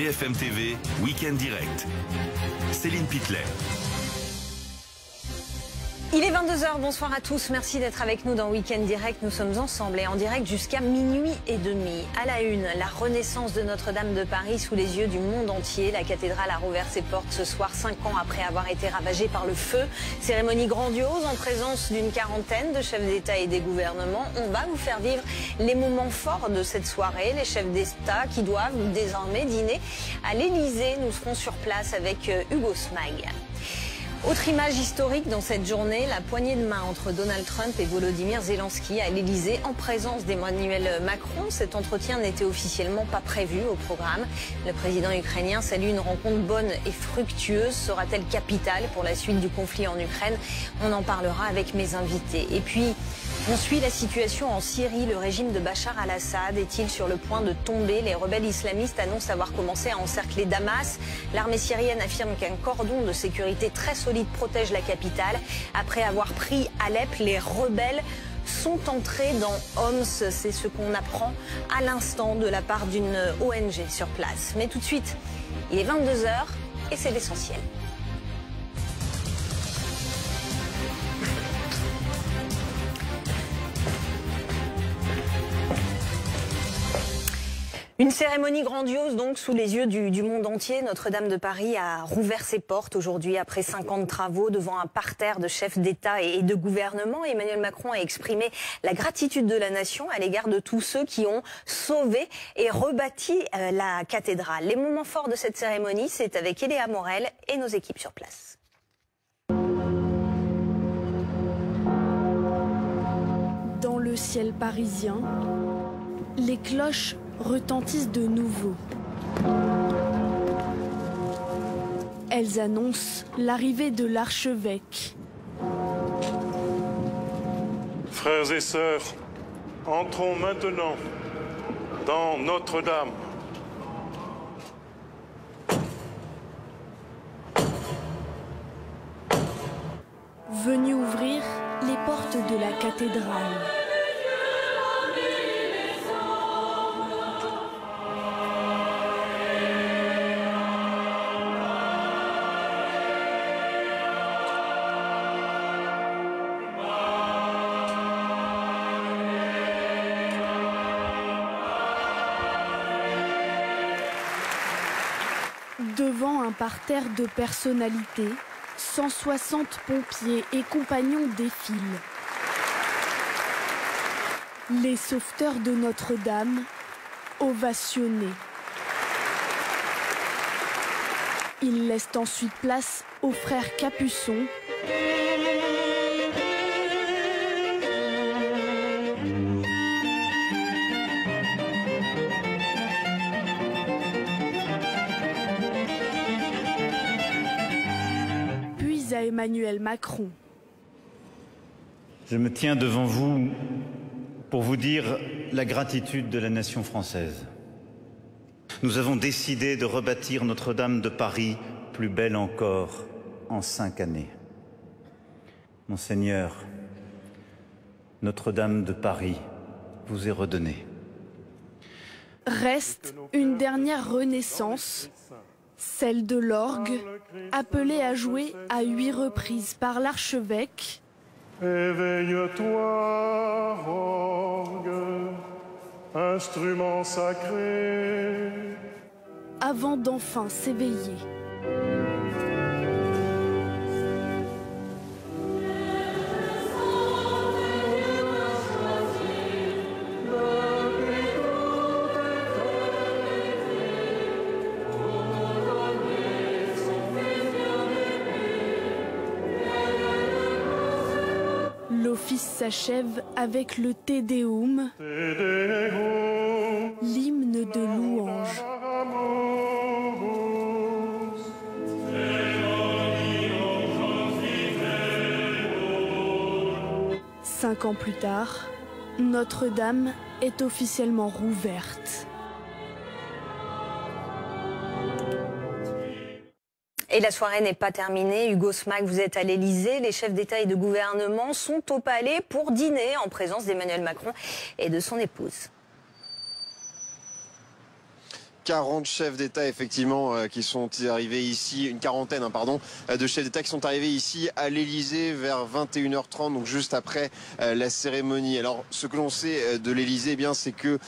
BFM TV, Week-end Direct. Céline Pitlet. Il est 22h, bonsoir à tous, merci d'être avec nous dans Week-end Direct. Nous sommes ensemble et en direct jusqu'à minuit et demi. À la une, la renaissance de Notre-Dame de Paris sous les yeux du monde entier. La cathédrale a rouvert ses portes ce soir, 5 ans après avoir été ravagée par le feu. Cérémonie grandiose en présence d'une quarantaine de chefs d'État et des gouvernements. On va vous faire vivre les moments forts de cette soirée. Les chefs d'État qui doivent désormais dîner à l'Élysée. Nous serons sur place avec Hugo Smag. Autre image historique dans cette journée, la poignée de main entre Donald Trump et Volodymyr Zelensky à l'Élysée en présence d'Emmanuel Macron. Cet entretien n'était officiellement pas prévu au programme. Le président ukrainien salue une rencontre bonne et fructueuse. Sera-t-elle capitale pour la suite du conflit en Ukraine? On en parlera avec mes invités. Et puis, on suit la situation en Syrie. Le régime de Bachar al-Assad est-il sur le point de tomber? Les rebelles islamistes annoncent avoir commencé à encercler Damas. L'armée syrienne affirme qu'un cordon de sécurité très solide protège la capitale. Après avoir pris Alep, les rebelles sont entrés dans Homs. C'est ce qu'on apprend à l'instant de la part d'une ONG sur place. Mais tout de suite, il est 22h et c'est l'essentiel. Une cérémonie grandiose donc sous les yeux du monde entier. Notre-Dame de Paris a rouvert ses portes aujourd'hui après 5 ans de travaux devant un parterre de chefs d'État et de gouvernement. Emmanuel Macron a exprimé la gratitude de la nation à l'égard de tous ceux qui ont sauvé et rebâti la cathédrale. Les moments forts de cette cérémonie, c'est avec Eléa Morel et nos équipes sur place. Dans le ciel parisien, les cloches retentissent de nouveau. Elles annoncent l'arrivée de l'archevêque. Frères et sœurs, entrons maintenant dans Notre-Dame. Venu ouvrir les portes de la cathédrale. Devant un parterre de personnalités, 160 pompiers et compagnons défilent. Les sauveteurs de Notre-Dame, ovationnés. Ils laissent ensuite place aux frères Capuçon, à Emmanuel Macron. Je me tiens devant vous pour vous dire la gratitude de la nation française. Nous avons décidé de rebâtir Notre-Dame de Paris plus belle encore en 5 années. Monseigneur, Notre-Dame de Paris vous est redonnée. Reste une dernière renaissance, celle de l'orgue, appelée à jouer à 8 reprises par l'archevêque. Éveille-toi, orgue, instrument sacré. Avant d'enfin s'éveiller. L'office s'achève avec le Te Deum, l'hymne de louange. 5 ans plus tard, Notre-Dame est officiellement rouverte. Et la soirée n'est pas terminée. Hugo Smag, vous êtes à l'Élysée. Les chefs d'État et de gouvernement sont au palais pour dîner en présence d'Emmanuel Macron et de son épouse. 40 chefs d'État effectivement qui sont arrivés ici, une quarantaine de chefs d'État qui sont arrivés ici à l'Élysée vers 21h30, donc juste après la cérémonie. Alors ce que l'on sait de l'Élysée, c'est que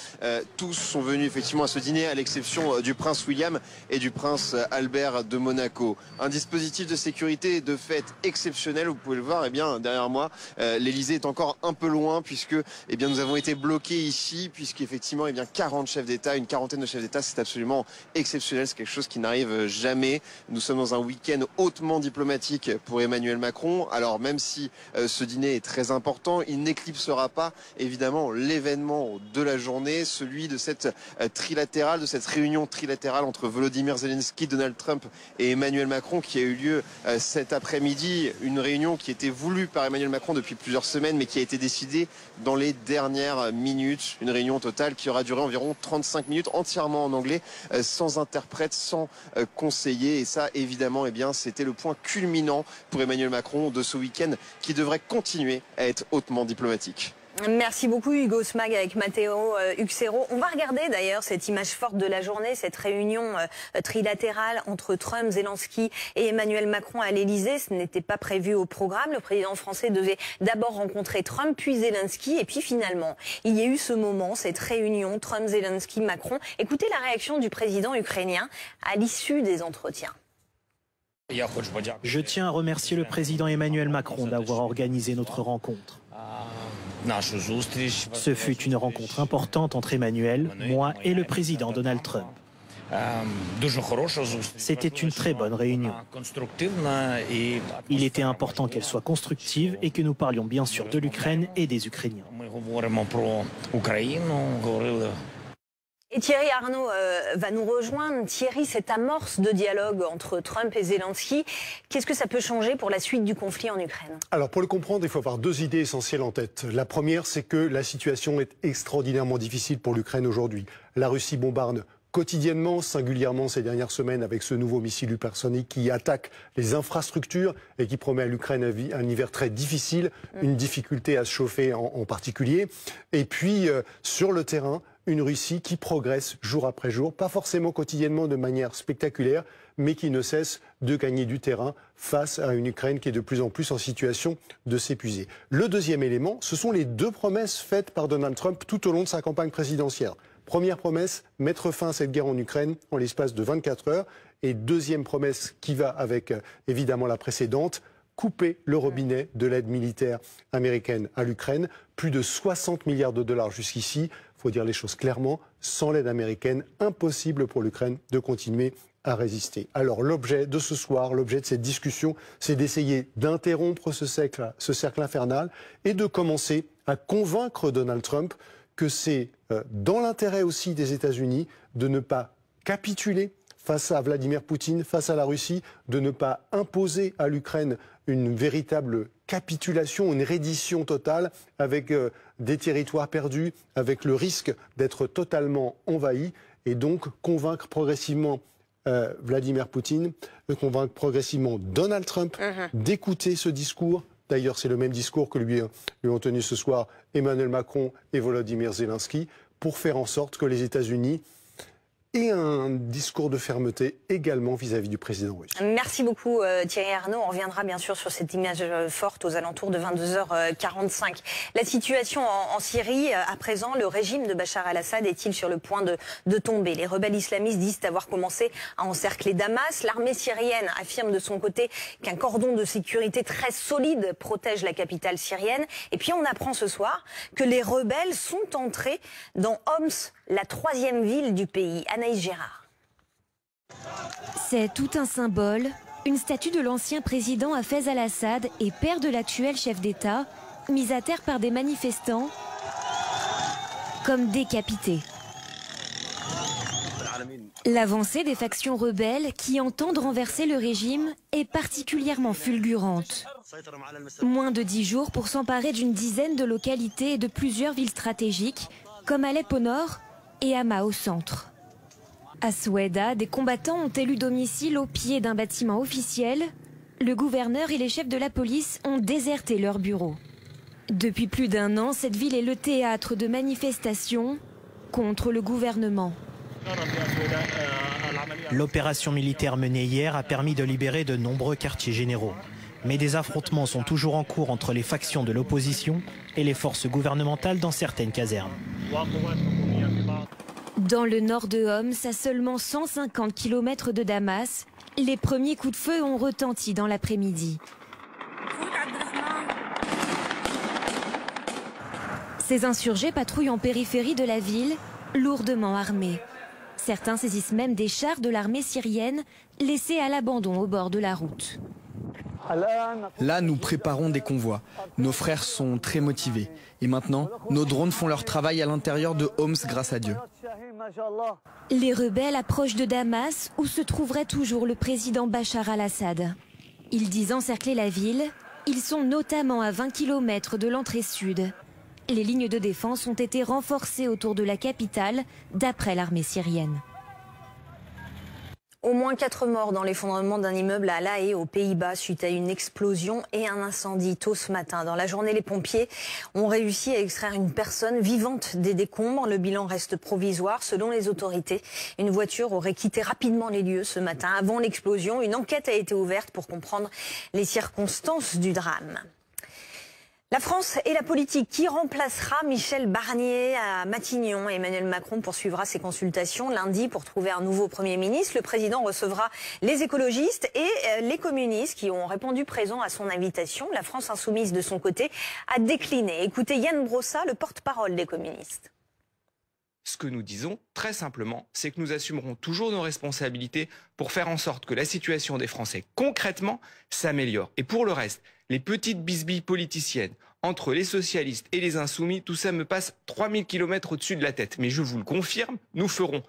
tous sont venus effectivement à ce dîner, à l'exception du prince William et du prince Albert de Monaco. Un dispositif de sécurité de fait exceptionnel, vous pouvez le voir derrière moi. L'Élysée est encore un peu loin puisque nous avons été bloqués ici, puisqu'effectivement 40 chefs d'État, une quarantaine de chefs d'État, c'est absolument exceptionnel, c'est quelque chose qui n'arrive jamais. Nous sommes dans un week-end hautement diplomatique pour Emmanuel Macron. Alors même si ce dîner est très important, il n'éclipsera pas évidemment l'événement de la journée, celui de cette réunion trilatérale entre Volodymyr Zelensky, Donald Trump et Emmanuel Macron qui a eu lieu cet après-midi. Une réunion qui était voulue par Emmanuel Macron depuis plusieurs semaines mais qui a été décidée dans les dernières minutes. Une réunion totale qui aura duré environ 35 minutes, entièrement en anglais, sans interprète, sans conseiller. Et ça, évidemment, c'était le point culminant pour Emmanuel Macron de ce week-end qui devrait continuer à être hautement diplomatique. Merci beaucoup Hugo Smag avec Matteo Uxero. On va regarder d'ailleurs cette image forte de la journée, cette réunion trilatérale entre Trump, Zelensky et Emmanuel Macron à l'Élysée. Ce n'était pas prévu au programme. Le président français devait d'abord rencontrer Trump, puis Zelensky. Et puis finalement, il y a eu ce moment, cette réunion Trump, Zelensky, Macron. Écoutez la réaction du président ukrainien à l'issue des entretiens. Je tiens à remercier le président Emmanuel Macron d'avoir organisé notre rencontre. Ce fut une rencontre importante entre Emmanuel, moi et le président Donald Trump. C'était une très bonne réunion. Il était important qu'elle soit constructive et que nous parlions bien sûr de l'Ukraine et des Ukrainiens. Et Thierry Arnaud va nous rejoindre. Thierry, cette amorce de dialogue entre Trump et Zelensky, qu'est-ce que ça peut changer pour la suite du conflit en Ukraine? Alors pour le comprendre, il faut avoir deux idées essentielles en tête. La première, c'est que la situation est extraordinairement difficile pour l'Ukraine aujourd'hui. La Russie bombarde quotidiennement, singulièrement ces dernières semaines avec ce nouveau missile hypersonique qui attaque les infrastructures et qui promet à l'Ukraine un hiver très difficile, une difficulté à se chauffer en particulier. Et puis sur le terrain, une Russie qui progresse jour après jour, pas forcément quotidiennement de manière spectaculaire, mais qui ne cesse de gagner du terrain face à une Ukraine qui est de plus en plus en situation de s'épuiser. Le deuxième élément, ce sont les deux promesses faites par Donald Trump tout au long de sa campagne présidentielle. Première promesse, mettre fin à cette guerre en Ukraine en l'espace de 24 heures. Et deuxième promesse qui va avec évidemment la précédente, couper le robinet de l'aide militaire américaine à l'Ukraine. Plus de 60 milliards de dollars jusqu'ici. Il faut dire les choses clairement, sans l'aide américaine, impossible pour l'Ukraine de continuer à résister. Alors l'objet de ce soir, l'objet de cette discussion, c'est d'essayer d'interrompre ce cercle infernal et de commencer à convaincre Donald Trump que c'est dans l'intérêt aussi des États-Unis de ne pas capituler face à Vladimir Poutine, face à la Russie, de ne pas imposer à l'Ukraine une véritable capitulation, une reddition totale avec des territoires perdus, avec le risque d'être totalement envahi et donc convaincre progressivement Vladimir Poutine, convaincre progressivement Donald Trump d'écouter ce discours. D'ailleurs, c'est le même discours que lui ont tenu ce soir Emmanuel Macron et Volodymyr Zelensky pour faire en sorte que les États-Unis aient un discours de fermeté également vis-à-vis du président russe. Merci beaucoup Thierry Arnaud. On reviendra bien sûr sur cette image forte aux alentours de 22h45. La situation en Syrie, à présent, le régime de Bachar al-Assad est-il sur le point de tomber? Les rebelles islamistes disent avoir commencé à encercler Damas. L'armée syrienne affirme de son côté qu'un cordon de sécurité très solide protège la capitale syrienne. Et puis on apprend ce soir que les rebelles sont entrés dans Homs, la troisième ville du pays. Anaïs Gérard. C'est tout un symbole, une statue de l'ancien président Hafez al-Assad et père de l'actuel chef d'État, mise à terre par des manifestants, comme décapités. L'avancée des factions rebelles qui entendent renverser le régime est particulièrement fulgurante. Moins de 10 jours pour s'emparer d'une dizaine de localités et de plusieurs villes stratégiques, comme Alep au nord et Hama au centre. À Souaida, des combattants ont élu domicile au pied d'un bâtiment officiel. Le gouverneur et les chefs de la police ont déserté leurs bureaux. Depuis plus d'un an, cette ville est le théâtre de manifestations contre le gouvernement. L'opération militaire menée hier a permis de libérer de nombreux quartiers généraux. Mais des affrontements sont toujours en cours entre les factions de l'opposition et les forces gouvernementales dans certaines casernes. Dans le nord de Homs, à seulement 150 km de Damas, les premiers coups de feu ont retenti dans l'après-midi. Ces insurgés patrouillent en périphérie de la ville, lourdement armés. Certains saisissent même des chars de l'armée syrienne laissés à l'abandon au bord de la route. Là, nous préparons des convois. Nos frères sont très motivés. Et maintenant, nos drones font leur travail à l'intérieur de Homs grâce à Dieu. Les rebelles approchent de Damas où se trouverait toujours le président Bachar al-Assad. Ils disent encercler la ville. Ils sont notamment à 20 km de l'entrée sud. Les lignes de défense ont été renforcées autour de la capitale, d'après l'armée syrienne. Au moins 4 morts dans l'effondrement d'un immeuble à La Haye, aux Pays-Bas, suite à une explosion et un incendie tôt ce matin. Dans la journée, les pompiers ont réussi à extraire une personne vivante des décombres. Le bilan reste provisoire. Selon les autorités, une voiture aurait quitté rapidement les lieux ce matin. Avant l'explosion, une enquête a été ouverte pour comprendre les circonstances du drame. La France et la politique, qui remplacera Michel Barnier à Matignon? Emmanuel Macron poursuivra ses consultations lundi pour trouver un nouveau Premier ministre. Le président recevra les écologistes et les communistes qui ont répondu présents à son invitation. La France insoumise, de son côté, a décliné. Écoutez Yann Brossat, le porte-parole des communistes. Ce que nous disons, très simplement, c'est que nous assumerons toujours nos responsabilités pour faire en sorte que la situation des Français, concrètement, s'améliore. Et pour le reste, les petites bisbilles politiciennes entre les socialistes et les insoumis, tout ça me passe 3000 km au-dessus de la tête. Mais je vous le confirme, nous ferons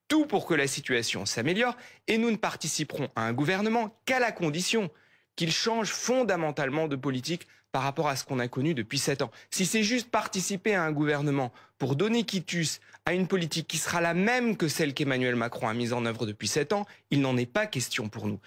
tout pour que la situation s'améliore et nous ne participerons à un gouvernement qu'à la condition qu'il change fondamentalement de politique par rapport à ce qu'on a connu depuis 7 ans. Si c'est juste participer à un gouvernement pour donner quitus à une politique qui sera la même que celle qu'Emmanuel Macron a mise en œuvre depuis 7 ans, il n'en est pas question pour nous.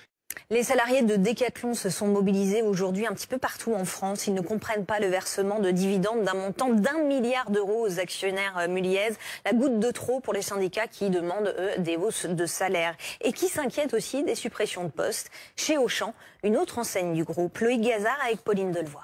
Les salariés de Decathlon se sont mobilisés aujourd'hui un petit peu partout en France. Ils ne comprennent pas le versement de dividendes d'un montant d'1 milliard d'euros aux actionnaires muliez. La goutte de trop pour les syndicats qui demandent, eux, des hausses de salaire. Et qui s'inquiètent aussi des suppressions de postes chez Auchan, une autre enseigne du groupe. Loïc Gazard avec Pauline Delevoye.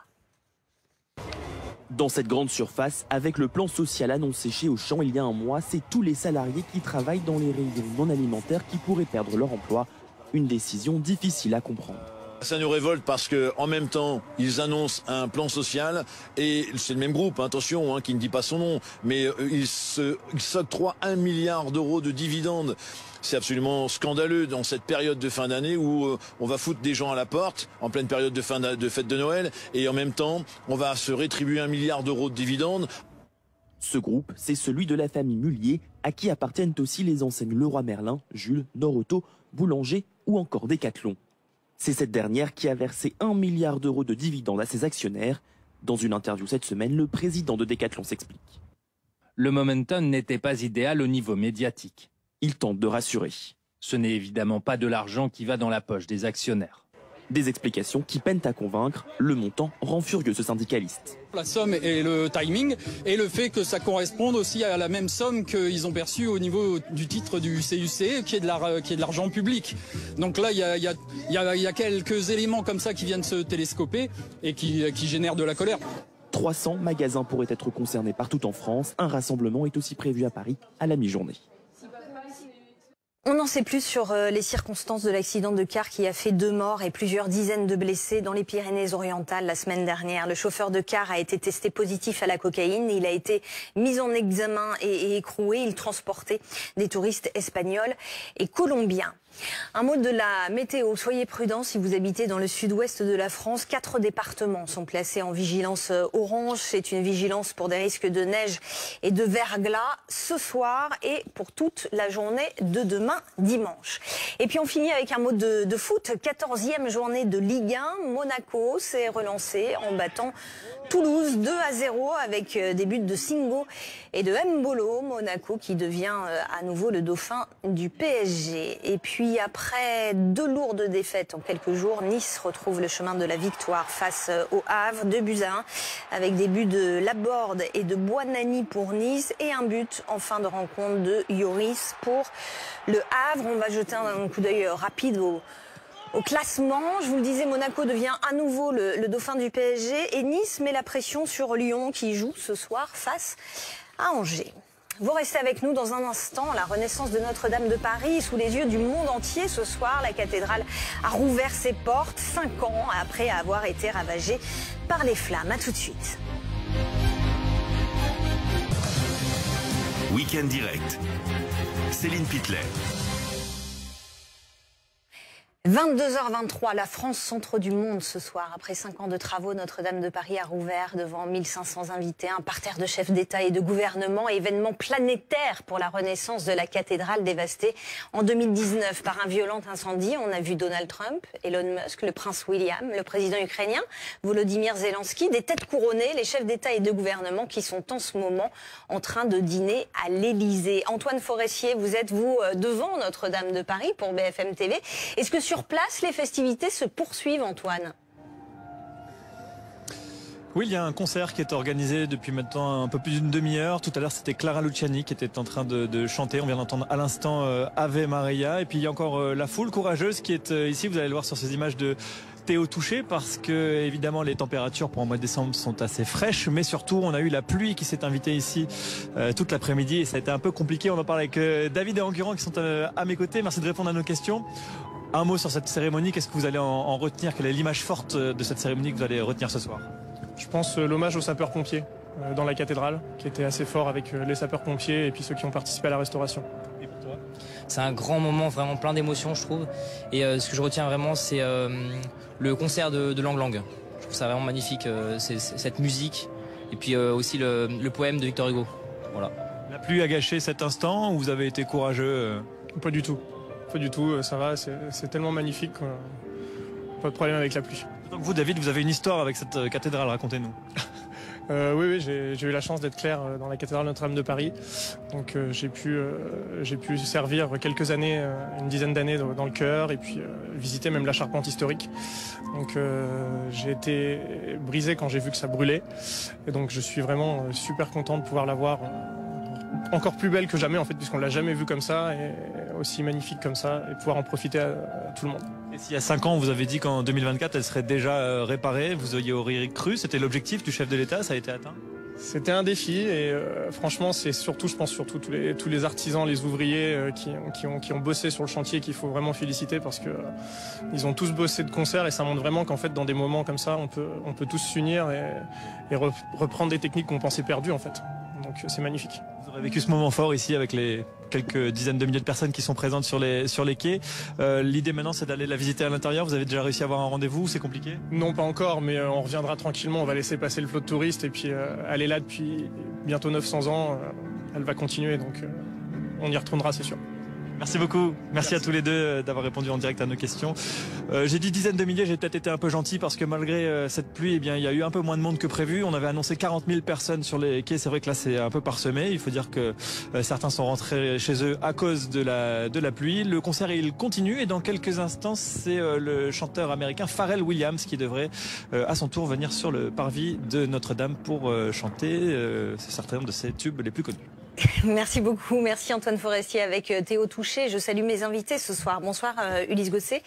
Dans cette grande surface, avec le plan social annoncé chez Auchan il y a un mois, c'est tous les salariés qui travaillent dans les rayons non alimentaires qui pourraient perdre leur emploi. Une décision difficile à comprendre. Ça nous révolte parce que en même temps, ils annoncent un plan social et c'est le même groupe, attention, qui ne dit pas son nom, mais ils s'octroient 1 milliard d'euros de dividendes. C'est absolument scandaleux dans cette période de fin d'année où on va foutre des gens à la porte en pleine période de fête de Noël et en même temps, on va se rétribuer 1 milliard d'euros de dividendes. Ce groupe, c'est celui de la famille Mullier, à qui appartiennent aussi les enseignes Leroy Merlin, Jules, Nord-Auto, Boulanger ou encore Decathlon. C'est cette dernière qui a versé 1 milliard d'euros de dividendes à ses actionnaires. Dans une interview cette semaine, le président de Decathlon s'explique. Le momentum n'était pas idéal au niveau médiatique. Il tente de rassurer. Ce n'est évidemment pas de l'argent qui va dans la poche des actionnaires. Des explications qui peinent à convaincre. Le montant rend furieux ce syndicaliste. La somme et le timing et le fait que ça corresponde aussi à la même somme qu'ils ont perçue au niveau du titre du CUC, qui est de l'argent public. Donc là, il y a quelques éléments comme ça qui viennent se télescoper et qui génèrent de la colère. 300 magasins pourraient être concernés partout en France. Un rassemblement est aussi prévu à Paris à la mi-journée. On n'en sait plus sur les circonstances de l'accident de car qui a fait 2 morts et plusieurs dizaines de blessés dans les Pyrénées-Orientales la semaine dernière. Le chauffeur de car a été testé positif à la cocaïne. Il a été mis en examen et écroué. Il transportait des touristes espagnols et colombiens. Un mot de la météo. Soyez prudents si vous habitez dans le sud-ouest de la France. 4 départements sont placés en vigilance orange. C'est une vigilance pour des risques de neige et de verglas ce soir et pour toute la journée de demain dimanche. Et puis on finit avec un mot de foot. 14e journée de Ligue 1. Monaco s'est relancé en battant Toulouse 2-0 avec des buts de Singo et de Mbolo, Monaco qui devient à nouveau le dauphin du PSG. Et puis après 2 lourdes défaites en quelques jours, Nice retrouve le chemin de la victoire face au Havre, 2-1, avec des buts de Laborde et de Boinani pour Nice et un but en fin de rencontre de Lloris pour le Havre. On va jeter un coup d'œil rapide au classement. Je vous le disais, Monaco devient à nouveau le dauphin du PSG et Nice met la pression sur Lyon qui joue ce soir face à Angers. Vous restez avec nous dans un instant. La renaissance de Notre-Dame de Paris sous les yeux du monde entier. Ce soir, la cathédrale a rouvert ses portes 5 ans après avoir été ravagée par les flammes. À tout de suite. Week-end direct. Céline Pitlet. 22h23, la France, centre du monde ce soir. Après 5 ans de travaux, Notre-Dame de Paris a rouvert devant 1500 invités, un parterre de chefs d'État et de gouvernement, événement planétaire pour la renaissance de la cathédrale dévastée en 2019 par un violent incendie. On a vu Donald Trump, Elon Musk, le prince William, le président ukrainien Volodymyr Zelensky, des têtes couronnées, les chefs d'État et de gouvernement qui sont en ce moment en train de dîner à l'Élysée. Antoine Forestier, vous êtes devant Notre-Dame de Paris pour BFM TV. Est-ce que sur place, les festivités se poursuivent, Antoine? Oui, il y a un concert qui est organisé depuis maintenant un peu plus d'une demi-heure. Tout à l'heure, c'était Clara Luciani qui était en train de chanter. On vient d'entendre à l'instant Ave Maria. Et puis, il y a encore la foule courageuse qui est ici. Vous allez le voir sur ces images de Théo Touché, parce que évidemment les températures pour un mois de décembre sont assez fraîches, mais surtout on a eu la pluie qui s'est invitée ici toute l'après-midi et ça a été un peu compliqué. On en parle avec David et Enguerrand qui sont à mes côtés. Merci de répondre à nos questions. Un mot sur cette cérémonie, qu'est-ce que vous allez en retenir? Quelle est l'image forte de cette cérémonie que vous allez retenir ce soir? Je pense l'hommage aux sapeurs-pompiers dans la cathédrale, qui était assez fort avec les sapeurs-pompiers et puis ceux qui ont participé à la restauration. Et pour toi? C'est un grand moment, vraiment plein d'émotions, je trouve. Et ce que je retiens vraiment, c'est le concert de Lang Lang. Je trouve ça vraiment magnifique, cette musique. Et puis aussi le poème de Victor Hugo. Voilà. La pluie a gâché cet instant ou vous avez été courageux? Pas du tout. Pas du tout, ça va, c'est tellement magnifique. Pas de problème avec la pluie. Donc vous, David, vous avez une histoire avec cette cathédrale, racontez-nous. Oui, j'ai eu la chance d'être clerc dans la cathédrale Notre-Dame de Paris. Donc j'ai pu servir quelques années, une dizaine d'années dans le chœur et puis visiter même la charpente historique. Donc j'ai été brisé quand j'ai vu que ça brûlait. Et donc je suis vraiment super content de pouvoir la voir encore plus belle que jamais en fait, puisqu'on l'a jamais vue comme ça et aussi magnifique comme ça et pouvoir en profiter à tout le monde. Et s'il y a 5 ans, vous avez dit qu'en 2024, elle serait déjà réparée, vous auriez cru, c'était l'objectif du chef de l'État, ça a été atteint? C'était un défi et franchement c'est surtout, je pense surtout tous les artisans, les ouvriers qui ont bossé sur le chantier qu'il faut vraiment féliciter parce que ils ont tous bossé de concert et ça montre vraiment qu'en fait dans des moments comme ça on peut tous s'unir et reprendre des techniques qu'on pensait perdues en fait. Donc c'est magnifique. Vous aurez vécu ce moment fort ici avec les quelques dizaines de milliers de personnes qui sont présentes sur les quais. L'idée maintenant c'est d'aller la visiter à l'intérieur. Vous avez déjà réussi à avoir un rendez-vous ou c'est compliqué? Non, pas encore, mais on reviendra tranquillement. On va laisser passer le flot de touristes et puis elle est là depuis bientôt 900 ans. Elle va continuer, donc on y retournera, c'est sûr. Merci beaucoup. Merci à tous les deux d'avoir répondu en direct à nos questions. J'ai dit dizaines de milliers, j'ai peut-être été un peu gentil parce que malgré cette pluie, eh bien, il y a eu un peu moins de monde que prévu. On avait annoncé 40 000 personnes sur les quais. C'est vrai que là, c'est un peu parsemé. Il faut dire que certains sont rentrés chez eux à cause de la pluie. Le concert, il continue et dans quelques instants, c'est le chanteur américain Pharrell Williams qui devrait à son tour venir sur le parvis de Notre-Dame pour chanter certains de ses tubes les plus connus. Merci beaucoup, merci Antoine Forestier avec Théo Touché. Je salue mes invités ce soir. Bonsoir Ulysse Gosset,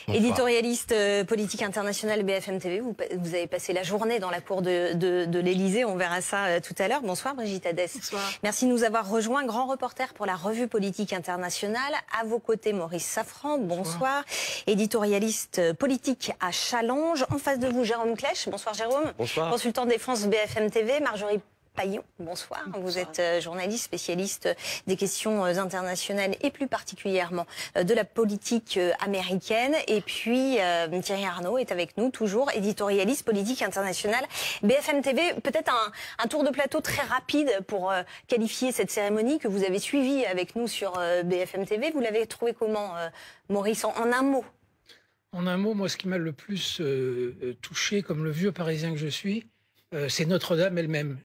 éditorialiste politique internationale BFM TV. Vous avez passé la journée dans la cour de l'Élysée, on verra ça tout à l'heure. Bonsoir Brigitte Hadès. Bonsoir. Merci de nous avoir rejoints, grand reporter pour la revue politique internationale. À vos côtés Maurice Safran, bonsoir. Éditorialiste politique à Challenge. En face de vous Jérôme Clèche, bonsoir Jérôme. Bonsoir. Consultant défense BFM TV, Marjorie Paillon, bonsoir. Vous êtes journaliste, spécialiste des questions internationales et plus particulièrement de la politique américaine. Et puis Thierry Arnaud est avec nous, toujours éditorialiste politique internationale BFM TV. Peut-être un tour de plateau très rapide pour qualifier cette cérémonie que vous avez suivie avec nous sur BFM TV. Vous l'avez trouvé comment, Maurice, en un mot? En un mot, moi, ce qui m'a le plus touché, comme le vieux Parisien que je suis, c'est Notre-Dame elle-même.